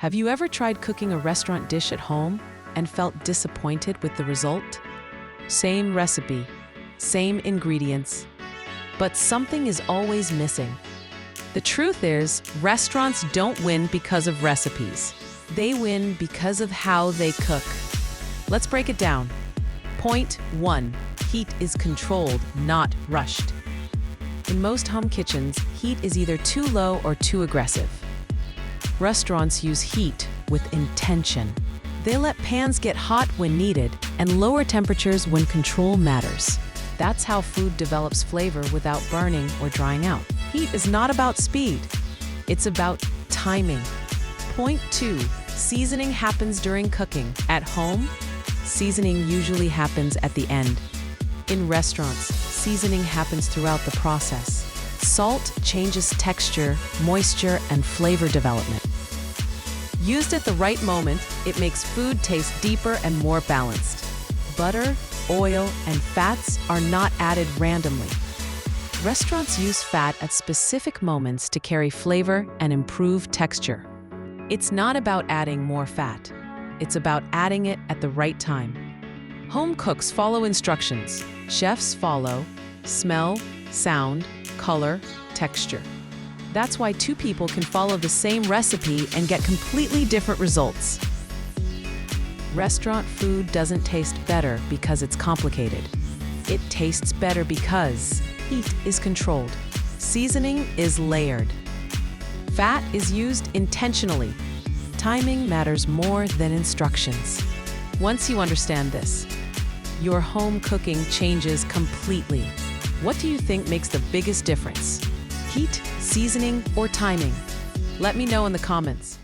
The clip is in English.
Have you ever tried cooking a restaurant dish at home and felt disappointed with the result? Same recipe, same ingredients, but something is always missing. The truth is, restaurants don't win because of recipes. They win because of how they cook. Let's break it down. Point 1. Heat is controlled, not rushed. In most home kitchens, heat is either too low or too aggressive. Restaurants use heat with intention. They let pans get hot when needed and lower temperatures when control matters. That's how food develops flavor without burning or drying out. Heat is not about speed. It's about timing. Point 2. Seasoning happens during cooking. At home, seasoning usually happens at the end. In restaurants, seasoning happens throughout the process. Salt changes texture, moisture, and flavor development. Used at the right moment, it makes food taste deeper and more balanced. Butter, oil, and fats are not added randomly. Restaurants use fat at specific moments to carry flavor and improve texture. It's not about adding more fat. It's about adding it at the right time. Home cooks follow instructions. Chefs follow smell, sound, color, texture. That's why two people can follow the same recipe and get completely different results. Restaurant food doesn't taste better because it's complicated. It tastes better because heat is controlled. Seasoning is layered. Fat is used intentionally. Timing matters more than instructions. Once you understand this, your home cooking changes completely. What do you think makes the biggest difference? Heat, seasoning, or timing? Let me know in the comments.